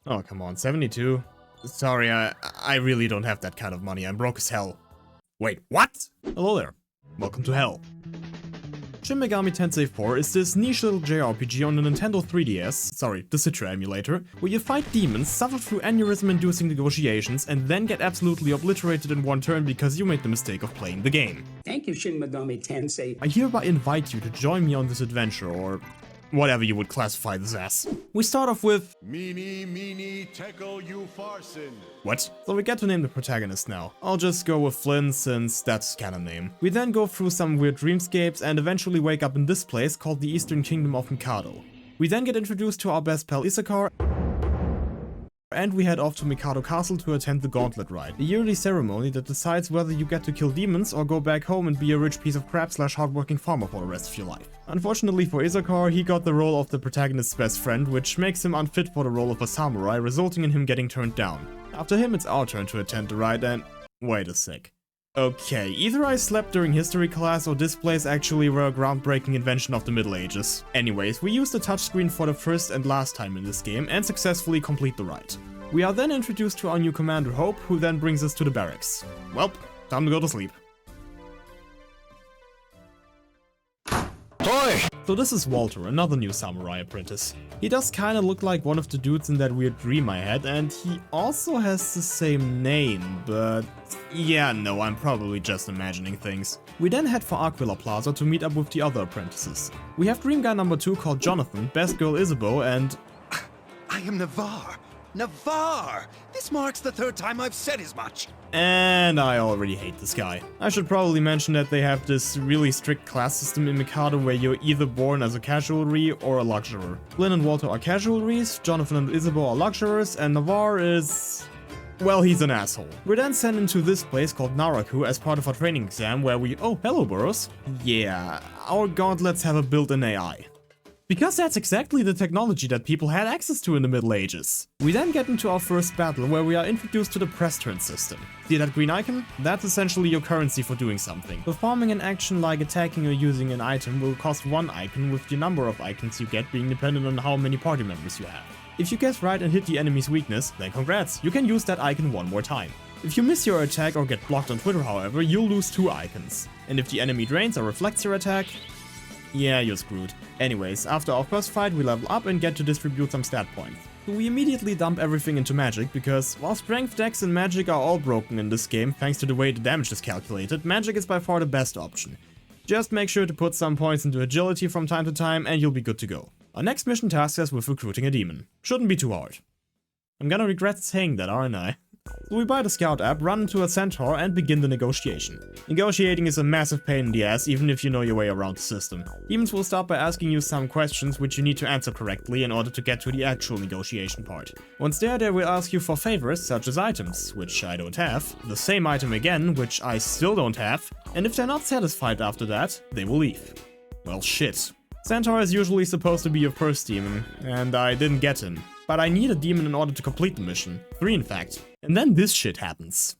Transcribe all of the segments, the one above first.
Oh, come on, 72? Sorry, I really don't have that kind of money. I'm broke as hell. Wait, what? Hello there. Welcome to hell. Shin Megami Tensei 4 is this niche little JRPG on the Nintendo 3DS, sorry, the Citra emulator, where you fight demons, suffer through aneurysm-inducing negotiations, and then get absolutely obliterated in one turn because you made the mistake of playing the game. Thank you, Shin Megami Tensei. I hereby invite you to join me on this adventure, or whatever you would classify this as. We start off with... Meeny, tekel you farsin. What? So we get to name the protagonist now. I'll just go with Flynn since that's canon name. We then go through some weird dreamscapes and eventually wake up in this place called the Eastern Kingdom of Mikado. We then get introduced to our best pal Isakar, and we head off to Mikado Castle to attend the Gauntlet Rite, a yearly ceremony that decides whether you get to kill demons or go back home and be a rich piece of crap / hardworking farmer for the rest of your life. Unfortunately for Isakar, he got the role of the protagonist's best friend, which makes him unfit for the role of a samurai, resulting in him getting turned down. After him, it's our turn to attend the rite and... wait a sec. Okay, either I slept during history class or this place actually were a groundbreaking invention of the Middle Ages. Anyways, we use the touchscreen for the first and last time in this game and successfully complete the rite. We are then introduced to our new commander Hope, who then brings us to the barracks. Welp, time to go to sleep. Toy! So this is Walter, another new samurai apprentice. He does kinda look like one of the dudes in that weird dream I had, and he also has the same name, but... yeah, no, I'm probably just imagining things. We then head for Aquila Plaza to meet up with the other apprentices. We have Dream Guy number 2 called Jonathan, Best Girl Isabeau, and... I am Navarre! Navarre! This marks the third time I've said as much. and I already hate this guy. I should probably mention that they have this really strict class system in Mikado where you're either born as a casualry or a luxurer. Lynn and Walter are casualries, Jonathan and Isabeau are luxurers, and Navarre is... well, he's an asshole. We're then sent into this place called Naraku as part of our training exam where we... oh, hello Burroughs. Yeah, our gauntlets have a built-in AI. Because that's exactly the technology that people had access to in the Middle Ages. We then get into our first battle where we are introduced to the press turn system. See that green icon? That's essentially your currency for doing something. Performing an action like attacking or using an item will cost 1 icon, with the number of icons you get being dependent on how many party members you have. If you guess right and hit the enemy's weakness, then congrats, you can use that icon one more time. If you miss your attack or get blocked on Twitter, however, you'll lose 2 icons. And if the enemy drains or reflects your attack, yeah, you're screwed. Anyways, after our first fight, we level up and get to distribute some stat points. So we immediately dump everything into magic, because while strength, dex and magic are all broken in this game thanks to the way the damage is calculated, magic is by far the best option. Just make sure to put some points into agility from time to time and you'll be good to go. Our next mission tasks us with recruiting a demon. Shouldn't be too hard. I'm gonna regret saying that, aren't I? So we buy the scout app, run into a centaur and begin the negotiation. Negotiating is a massive pain in the ass even if you know your way around the system. Demons will start by asking you some questions which you need to answer correctly in order to get to the actual negotiation part. Once there, they will ask you for favors such as items, which I don't have, the same item again, which I still don't have, and if they're not satisfied after that, they will leave. Well, shit. Centaur is usually supposed to be your first demon, and I didn't get him. But I need a demon in order to complete the mission. 3 in fact. And then this shit happens.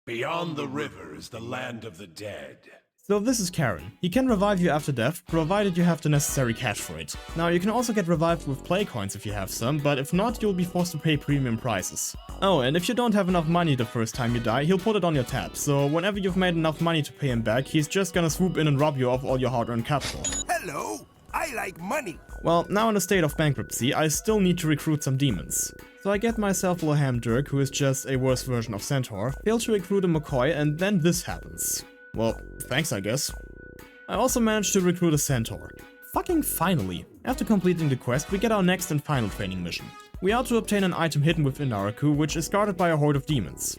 Beyond the river is the land of the dead. So this is Karen. He can revive you after death, provided you have the necessary cash for it. Now you can also get revived with play coins if you have some, but if not, you'll be forced to pay premium prices. Oh, and if you don't have enough money the first time you die, he'll put it on your tab, so whenever you've made enough money to pay him back, he's just gonna swoop in and rob you of all your hard-earned capital. Hello, I like money. Well, now in a state of bankruptcy, I still need to recruit some demons. So I get myself Loham Dirk, who is just a worse version of Centaur, fail to recruit a McCoy, and then this happens. Well, thanks I guess. I also managed to recruit a centaur. Fucking finally! After completing the quest, we get our next and final training mission. We are to obtain an item hidden within Naraku, which is guarded by a horde of demons.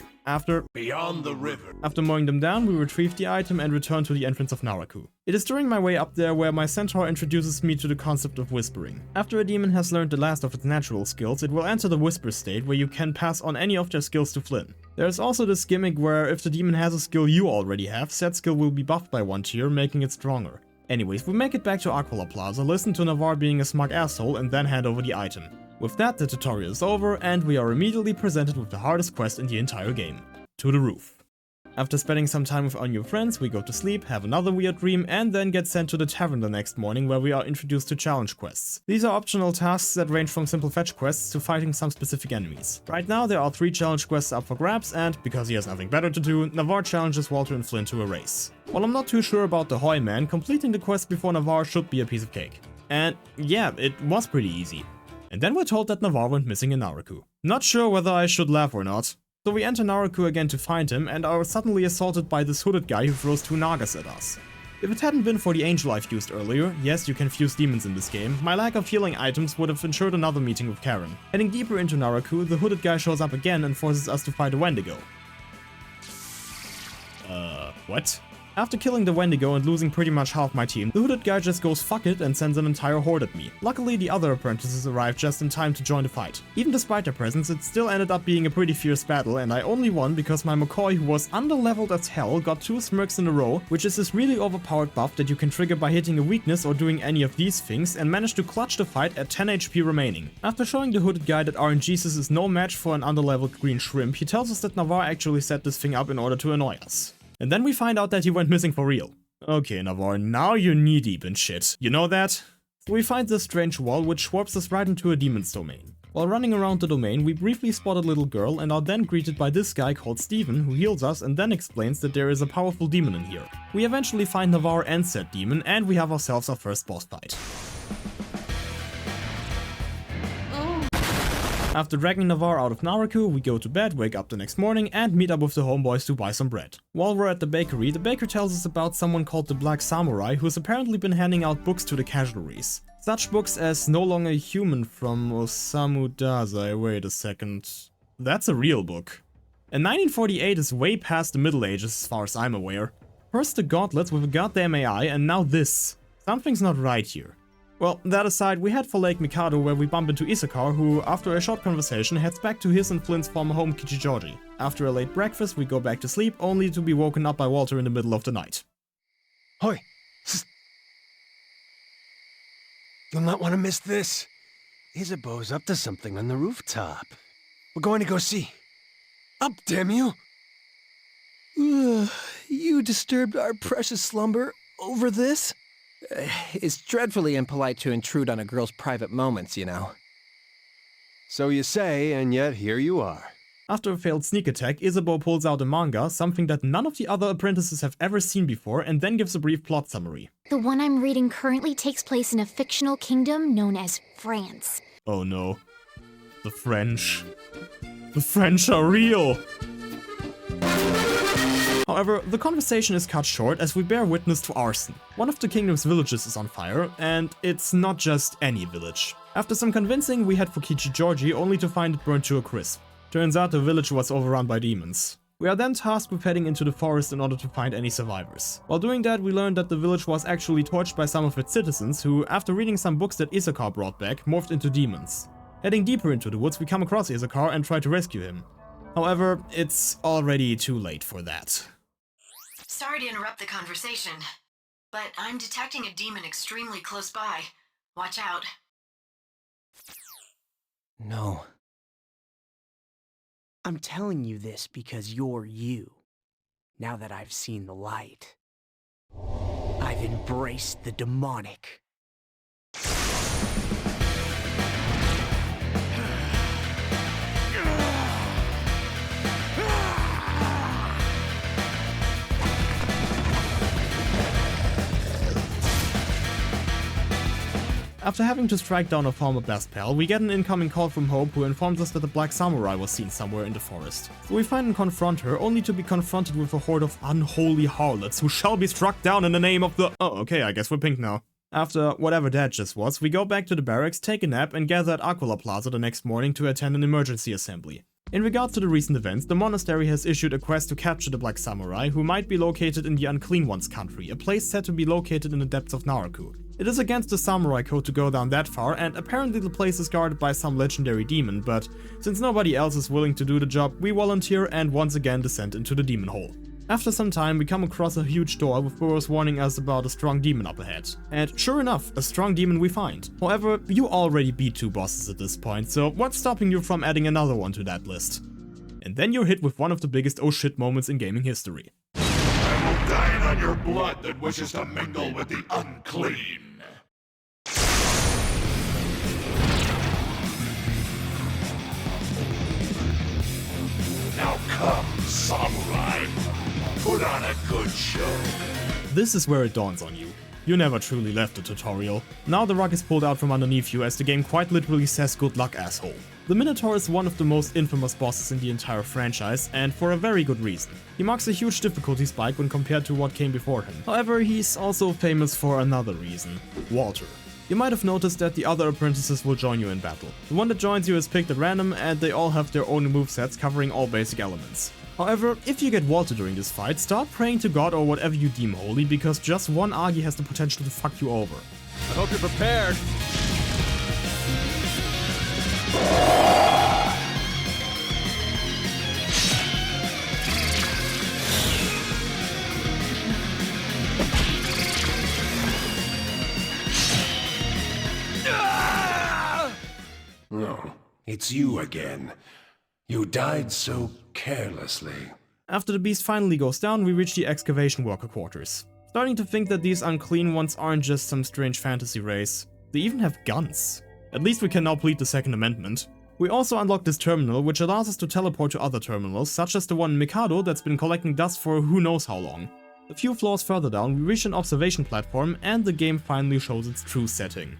Beyond the river. After mowing them down, we retrieve the item and return to the entrance of Naraku. It is during my way up there where my centaur introduces me to the concept of whispering. After a demon has learned the last of its natural skills, it will enter the whisper state where you can pass on any of their skills to Flynn. There is also this gimmick where if the demon has a skill you already have, said skill will be buffed by 1 tier, making it stronger. Anyways, we make it back to Aquila Plaza, listen to Navarre being a smug asshole, and then hand over the item. With that, the tutorial is over, and we are immediately presented with the hardest quest in the entire game. To the roof. After spending some time with our new friends, we go to sleep, have another weird dream, and then get sent to the tavern the next morning where we are introduced to challenge quests. These are optional tasks that range from simple fetch quests to fighting some specific enemies. Right now there are 3 challenge quests up for grabs, and because he has nothing better to do, Navarre challenges Walter and Flynn to a race. While I'm not too sure about the Hoy Man, completing the quest before Navarre should be a piece of cake. And yeah, it was pretty easy. And then we're told that Navarre went missing in Naraku. Not sure whether I should laugh or not. So we enter Naraku again to find him and are suddenly assaulted by this hooded guy who throws 2 nagas at us. If it hadn't been for the angel I've used earlier, yes, you can fuse demons in this game, my lack of healing items would have ensured another meeting with Karen. Heading deeper into Naraku, the hooded guy shows up again and forces us to fight a Wendigo. What? After killing the Wendigo and losing pretty much half my team, the hooded guy just goes fuck it and sends an entire horde at me. Luckily, the other apprentices arrived just in time to join the fight. Even despite their presence, it still ended up being a pretty fierce battle, and I only won because my McCoy, who was underleveled as hell, got 2 smirks in a row, which is this really overpowered buff that you can trigger by hitting a weakness or doing any of these things, and managed to clutch the fight at 10 HP remaining. After showing the hooded guy that RNGesus is no match for an underleveled green shrimp, he tells us that Navarre actually set this thing up in order to annoy us. And then we find out that he went missing for real. Okay, Navarre, now you're knee-deep in shit. You know that? So we find this strange wall which warps us right into a demon's domain. While running around the domain, we briefly spot a little girl and are then greeted by this guy called Steven, who heals us and then explains that there is a powerful demon in here. We eventually find Navarre and said demon, and we have ourselves our first boss fight. After dragging Navarre out of Naraku, we go to bed, wake up the next morning, and meet up with the homeboys to buy some bread. While we're at the bakery, the baker tells us about someone called the Black Samurai who has apparently been handing out books to the casualties. Such books as No Longer Human from Osamu Dazai. Wait a second. That's a real book. And 1948 is way past the Middle Ages as far as I'm aware. First the gauntlets with a goddamn AI, and now this. Something's not right here. Well, that aside, we head for Lake Mikado where we bump into Isakar, who, after a short conversation, heads back to his and Flynn's former home Kichijoji. After a late breakfast, we go back to sleep, only to be woken up by Walter in the middle of the night. Hoi! You'll not want to miss this. Isabeau's up to something on the rooftop. We're going to go see. Up, damn you! You disturbed our precious slumber over this? It's dreadfully impolite to intrude on a girl's private moments, you know. So you say, and yet here you are. After a failed sneak attack, Isabeau pulls out a manga, something that none of the other apprentices have ever seen before, and then gives a brief plot summary. The one I'm reading currently takes place in a fictional kingdom known as France. Oh no. The French. The French are real! However, the conversation is cut short as we bear witness to arson. One of the kingdom's villages is on fire, and it's not just any village. After some convincing, we head for Kichijoji only to find it burned to a crisp. Turns out the village was overrun by demons. We are then tasked with heading into the forest in order to find any survivors. While doing that, we learned that the village was actually torched by some of its citizens who, after reading some books that Isakar brought back, morphed into demons. Heading deeper into the woods, we come across Isakar and try to rescue him. However, it's already too late for that. Sorry to interrupt the conversation, but I'm detecting a demon extremely close by. Watch out. No. I'm telling you this because you're you. Now that I've seen the light, I've embraced the demonic. After having to strike down a former best pal, we get an incoming call from Hope who informs us that the Black Samurai was seen somewhere in the forest. So we find and confront her, only to be confronted with a horde of unholy harlots who shall be struck down in the name of the— oh, okay, I guess we're pink now. After whatever that just was, we go back to the barracks, take a nap, and gather at Aquila Plaza the next morning to attend an emergency assembly. In regards to the recent events, the monastery has issued a quest to capture the Black Samurai, who might be located in the Unclean Ones country, a place said to be located in the depths of Naraku. It is against the samurai code to go down that far, and apparently the place is guarded by some legendary demon, but since nobody else is willing to do the job, we volunteer and once again descend into the demon hole. After some time, we come across a huge door with burrows warning us about a strong demon up ahead. And sure enough, a strong demon we find. However, you already beat 2 bosses at this point, so what's stopping you from adding another one to that list? and then you're hit with one of the biggest oh shit moments in gaming history. I will dine on your blood that wishes to mingle with the unclean. Now come, samurai. Put on a good show. This is where it dawns on you. You never truly left the tutorial. Now the rug is pulled out from underneath you as the game quite literally says good luck, asshole. The Minotaur is one of the most infamous bosses in the entire franchise, and for a very good reason. He marks a huge difficulty spike when compared to what came before him. However, he's also famous for another reason: Walter. You might have noticed that the other apprentices will join you in battle. The one that joins you is picked at random, and they all have their own movesets covering all basic elements. However, if you get Walter during this fight, start praying to God or whatever you deem holy, because just one Agi has the potential to fuck you over. I hope you're prepared. No, it's you again. You died so carelessly. After the beast finally goes down, we reach the excavation worker quarters. Starting to think that these unclean ones aren't just some strange fantasy race. They even have guns. At least we can now plead the Second Amendment. We also unlock this terminal, which allows us to teleport to other terminals, such as the one in Mikado that's been collecting dust for who knows how long. A few floors further down, we reach an observation platform, and the game finally shows its true setting.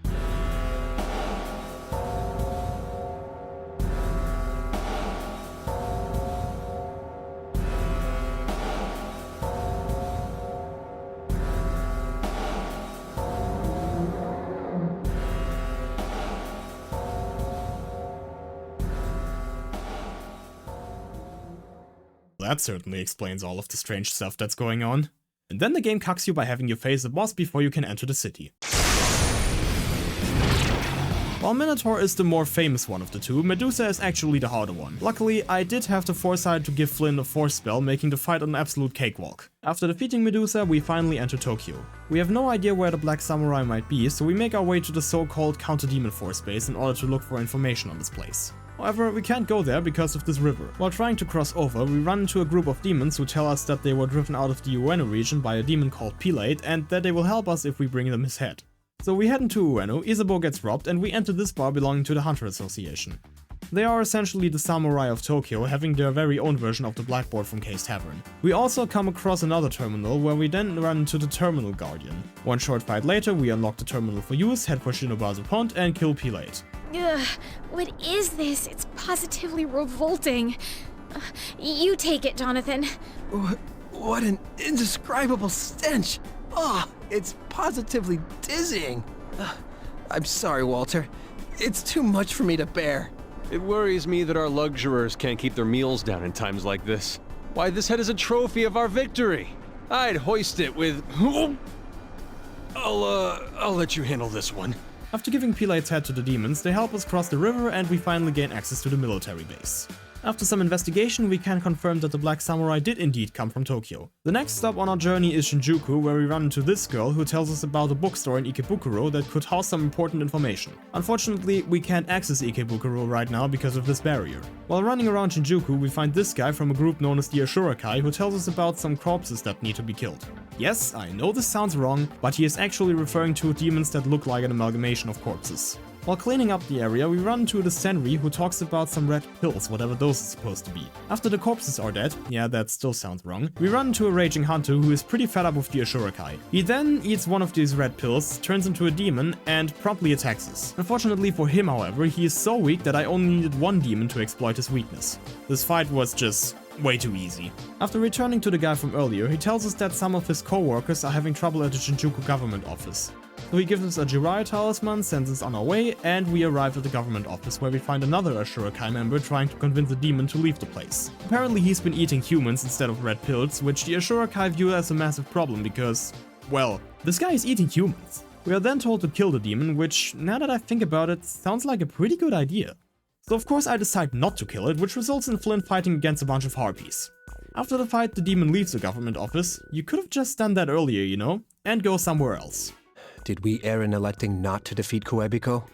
That certainly explains all of the strange stuff that's going on. And then the game cucks you by having you face the boss before you can enter the city. While Minotaur is the more famous one of the two, Medusa is actually the harder one. Luckily, I did have the foresight to give Flynn a force spell, making the fight an absolute cakewalk. After defeating Medusa, we finally enter Tokyo. We have no idea where the Black Samurai might be, so we make our way to the so-called Counter-Demon Force base in order to look for information on this place. However, we can't go there because of this river. While trying to cross over, we run into a group of demons who tell us that they were driven out of the Ueno region by a demon called Pilate, and that they will help us if we bring them his head. So we head into Ueno, Isabeau gets robbed, and we enter this bar belonging to the Hunter Association. They are essentially the samurai of Tokyo, having their very own version of the blackboard from K's Tavern. We also come across another terminal, where we then run into the Terminal Guardian. One short fight later, we unlock the terminal for use, head for Shinobazu Pond, and kill Pilate. Ugh, what is this? It's positively revolting. You take it, Jonathan. What an indescribable stench! Oh, it's positively dizzying. I'm sorry, Walter. It's too much for me to bear. It worries me that our luxurers can't keep their meals down in times like this. Why, this head is a trophy of our victory. I'd hoist it with... I'll let you handle this one. After giving Pilate's head to the demons, they help us cross the river and we finally gain access to the military base. After some investigation, we can confirm that the Black Samurai did indeed come from Tokyo. The next stop on our journey is Shinjuku, where we run into this girl who tells us about a bookstore in Ikebukuro that could house some important information. Unfortunately, we can't access Ikebukuro right now because of this barrier. While running around Shinjuku, we find this guy from a group known as the Ashurakai who tells us about some corpses that need to be killed. Yes, I know this sounds wrong, but he is actually referring to demons that look like an amalgamation of corpses. While cleaning up the area, we run into the Senri who talks about some red pills, whatever those are supposed to be. After the corpses are dead, yeah, that still sounds wrong, we run into a raging hunter who is pretty fed up with the Ashurakai. He then eats one of these red pills, turns into a demon, and promptly attacks us. Unfortunately for him, however, he is so weak that I only needed one demon to exploit his weakness. This fight was just way too easy. After returning to the guy from earlier, he tells us that some of his co-workers are having trouble at the Shinjuku government office. So he gives us a Jiraiya talisman, sends us on our way, and we arrive at the government office where we find another Ashurakai member trying to convince the demon to leave the place. Apparently he's been eating humans instead of red pills, which the Ashurakai view as a massive problem because, well, this guy is eating humans. We are then told to kill the demon, which, now that I think about it, sounds like a pretty good idea. So of course I decide not to kill it, which results in Flynn fighting against a bunch of harpies. After the fight, the demon leaves the government office. You could have just done that earlier, you know, and go somewhere else. Did we err in electing not to defeat Koebiko?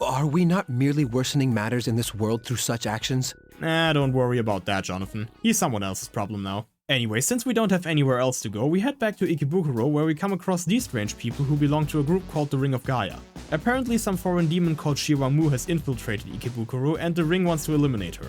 Are we not merely worsening matters in this world through such actions? Nah, don't worry about that, Jonathan. He's someone else's problem now. Anyway, since we don't have anywhere else to go, we head back to Ikebukuro where we come across these strange people who belong to a group called the Ring of Gaia. Apparently some foreign demon called Shiwamu has infiltrated Ikebukuro and the ring wants to eliminate her.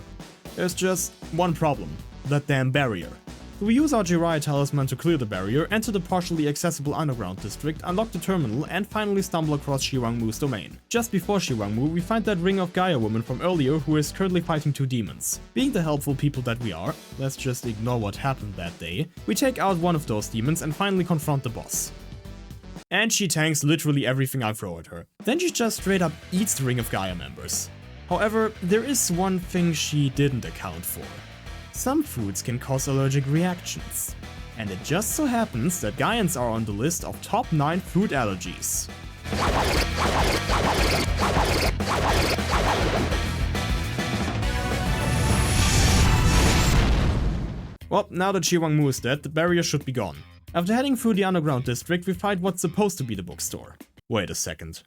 There's just one problem: that damn barrier. So we use our Jiraiya talisman to clear the barrier, enter the partially accessible underground district, unlock the terminal, and finally stumble across Shiwamu's domain. Just before Shiwamu, we find that Ring of Gaia woman from earlier who is currently fighting two demons. Being the helpful people that we are, let's just ignore what happened that day, we take out one of those demons and finally confront the boss. And she tanks literally everything I throw at her. Then she just straight up eats the Ring of Gaia members. However, there is one thing she didn't account for. Some foods can cause allergic reactions, and it just so happens that Gaians are on the list of top 9 food allergies. Well, now that Shiwamu is dead, the barrier should be gone. After heading through the underground district, we find what's supposed to be the bookstore. Wait a second.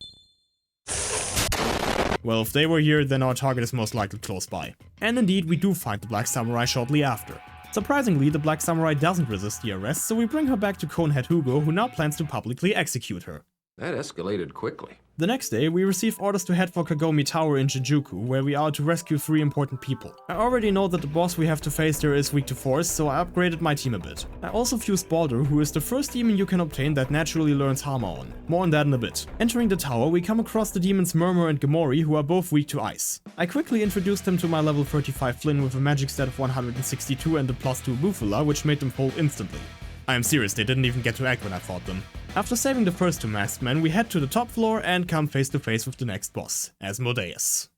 Well, if they were here, then our target is most likely close by. And indeed, we do find the Black Samurai shortly after. Surprisingly, the Black Samurai doesn't resist the arrest, so we bring her back to Conehead Hugo, who now plans to publicly execute her. That escalated quickly. The next day, we receive orders to head for Kagome Tower in Shinjuku, where we are to rescue 3 important people. I already know that the boss we have to face there is weak to force, so I upgraded my team a bit. I also fused Baldur, who is the first demon you can obtain that naturally learns Hamon. More on that in a bit. Entering the tower, we come across the demons Murmur and Gamori, who are both weak to ice. I quickly introduced them to my level 35 Flynn with a magic stat of 162 and a +2 Bufala, which made them fold instantly. I am serious, they didn't even get to act when I fought them. After saving the first 2 masked men, we head to the top floor and come face to face with the next boss, Asmodeus.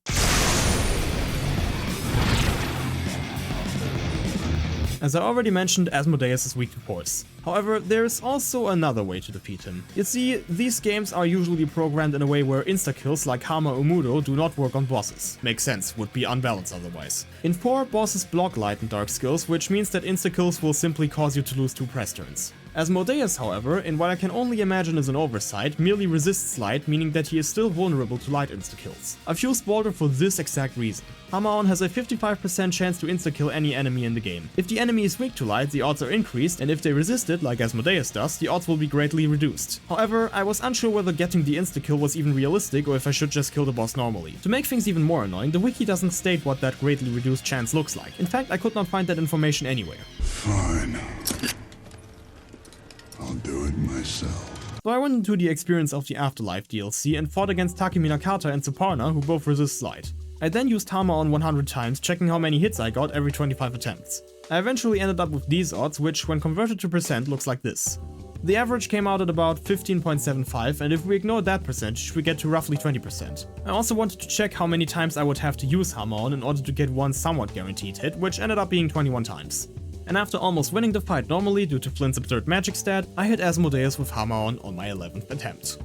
As I already mentioned, Asmodeus is weak to force. However, there is also another way to defeat him. You see, these games are usually programmed in a way where insta-kills like Hama Umudo do not work on bosses. Makes sense, would be unbalanced otherwise. In 4, bosses block light and dark skills, which means that insta-kills will simply cause you to lose 2 press turns. Asmodeus, however, in what I can only imagine is an oversight, merely resists light, meaning that he is still vulnerable to light insta-kills. I've used Baldur for this exact reason. Hamaon has a 55% chance to insta-kill any enemy in the game. If the enemy is weak to light, the odds are increased, and if they resist it, like Asmodeus does, the odds will be greatly reduced. However, I was unsure whether getting the insta-kill was even realistic or if I should just kill the boss normally. To make things even more annoying, the wiki doesn't state what that greatly reduced chance looks like. In fact, I could not find that information anywhere. Fine. I'll do it myself. So I went into the Experience of the Afterlife DLC and fought against Takemi Nakata and Suparna, who both resist light. I then used Hama on 100 times, checking how many hits I got every 25 attempts. I eventually ended up with these odds, which when converted to percent looks like this. The average came out at about 15.75, and if we ignore that percentage, we get to roughly 20%. I also wanted to check how many times I would have to use Hama on in order to get one somewhat guaranteed hit, which ended up being 21 times. And after almost winning the fight normally due to Flynn's absurd magic stat, I hit Asmodeus with Hamaon on my 11th attempt.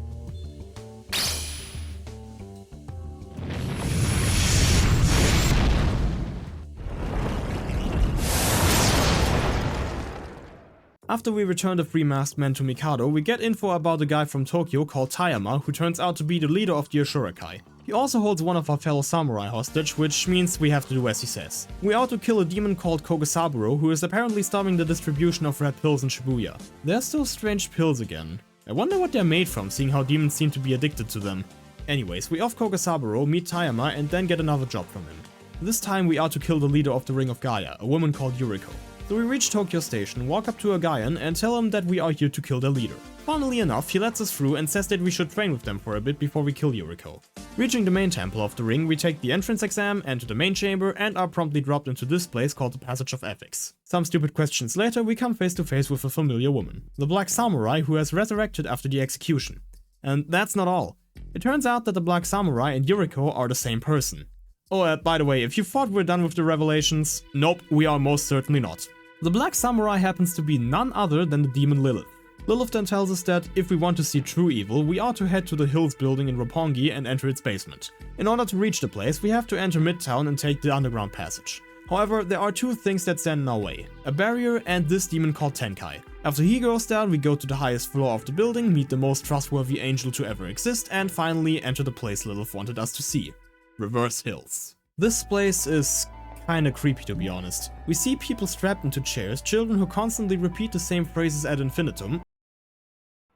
After we return the 3 masked men to Mikado, we get info about a guy from Tokyo called Tayama, who turns out to be the leader of the Ashurakai. He also holds one of our fellow samurai hostage, which means we have to do as he says. We are to kill a demon called Kogasaburo, who is apparently stopping the distribution of red pills in Shibuya. They're still strange pills again. I wonder what they're made from, seeing how demons seem to be addicted to them. Anyways, we off Kogasaburo, meet Tayama, and then get another job from him. This time we are to kill the leader of the Ring of Gaia, a woman called Yuriko. So we reach Tokyo Station, walk up to a Gaian, and tell him that we are here to kill their leader. Funnily enough, he lets us through and says that we should train with them for a bit before we kill Yuriko. Reaching the main temple of the ring, we take the entrance exam, enter the main chamber, and are promptly dropped into this place called the Passage of Ethics. Some stupid questions later, we come face to face with a familiar woman, the Black Samurai who has resurrected after the execution. And that's not all. It turns out that the Black Samurai and Yuriko are the same person. Oh, by the way, if you thought we're done with the revelations, nope, we are most certainly not. The Black Samurai happens to be none other than the demon Lilith. Lilith then tells us that if we want to see true evil, we are to head to the Hills building in Roppongi and enter its basement. In order to reach the place, we have to enter Midtown and take the underground passage. However, there are two things that stand in our way: a barrier and this demon called Tenkai. After he goes down, we go to the highest floor of the building, meet the most trustworthy angel to ever exist, and finally enter the place Lilith wanted us to see: Reverse Hills. This place is kinda creepy, to be honest. We see people strapped into chairs, children who constantly repeat the same phrases ad infinitum.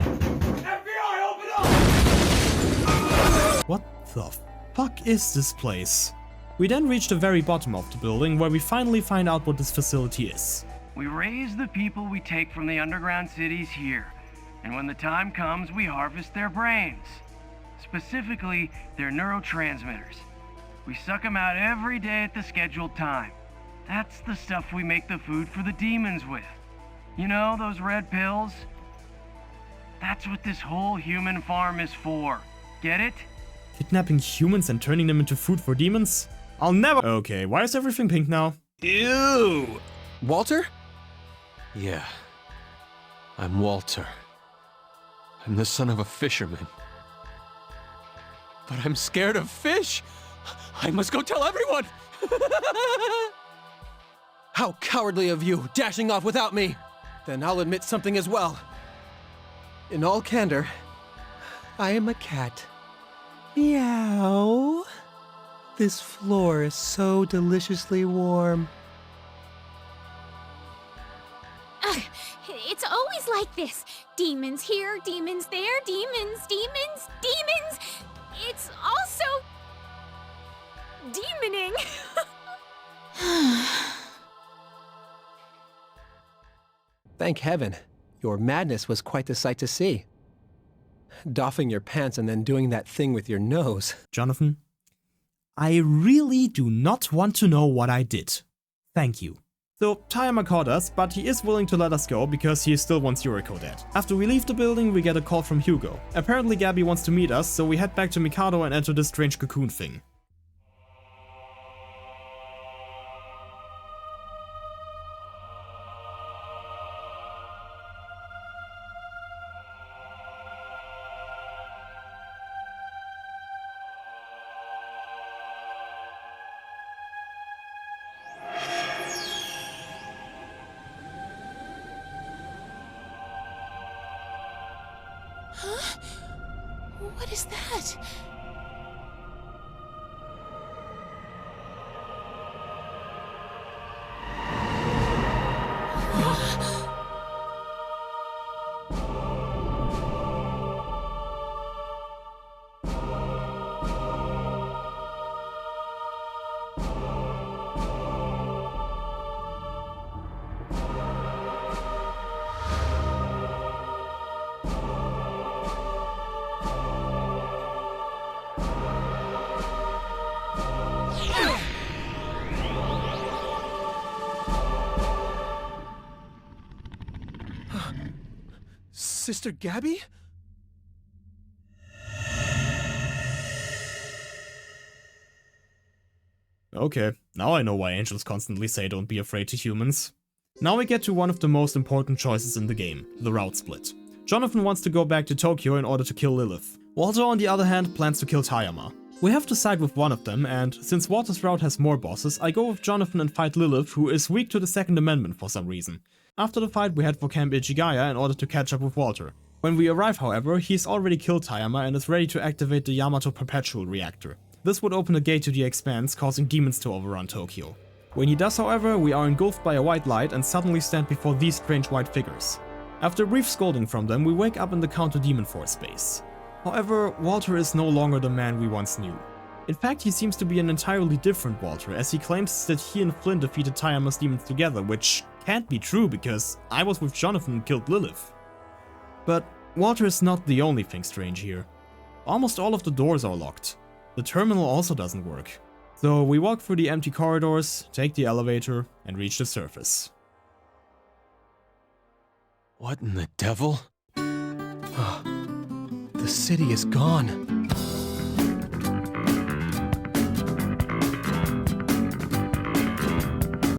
FBI, open up! What the fuck is this place? We then reach the very bottom of the building, where we finally find out what this facility is. We raise the people we take from the underground cities here, and when the time comes, we harvest their brains. Specifically, their neurotransmitters. We suck them out every day at the scheduled time. That's the stuff we make the food for the demons with. You know, those red pills? That's what this whole human farm is for. Get it? Kidnapping humans and turning them into food for demons? I'll never— Okay, why is everything pink now? Ew! Walter? Yeah. I'm Walter. I'm the son of a fisherman. But I'm scared of fish! I must go tell everyone! How cowardly of you, dashing off without me! Then I'll admit something as well. In all candor, I am a cat. Meow. This floor is so deliciously warm. Ugh, it's always like this. Demons here, demons there, demons, demons, demons. It's also demoning. Thank heaven. Your madness was quite the sight to see. Doffing your pants and then doing that thing with your nose. Jonathan, I really do not want to know what I did. Thank you. So, Tayama caught us, but he is willing to let us go because he still wants Yuriko dead. After we leave the building, we get a call from Hugo. Apparently Gabby wants to meet us, so we head back to Mikado and enter this strange cocoon thing. Huh? What is that? Sister Gabby? Okay, now I know why angels constantly say don't be afraid to humans. Now we get to one of the most important choices in the game, the route split. Jonathan wants to go back to Tokyo in order to kill Lilith. Walter, on the other hand, plans to kill Tayama. We have to side with one of them, and since Walter's route has more bosses, I go with Jonathan and fight Lilith, who is weak to the Second Amendment for some reason. After the fight, we head for Camp Ichigaya in order to catch up with Walter. When we arrive, however, he's already killed Tayama and is ready to activate the Yamato Perpetual Reactor. This would open a gate to the Expanse, causing demons to overrun Tokyo. When he does, however, we are engulfed by a white light and suddenly stand before these strange white figures. After a brief scolding from them, we wake up in the Counter-Demon Force base. However, Walter is no longer the man we once knew. In fact, he seems to be an entirely different Walter, as he claims that he and Flynn defeated Tayama's demons together, which can't be true because I was with Jonathan and killed Lilith. But Walter is not the only thing strange here. Almost all of the doors are locked. The terminal also doesn't work. So we walk through the empty corridors, take the elevator, and reach the surface. What in the devil? The city is gone.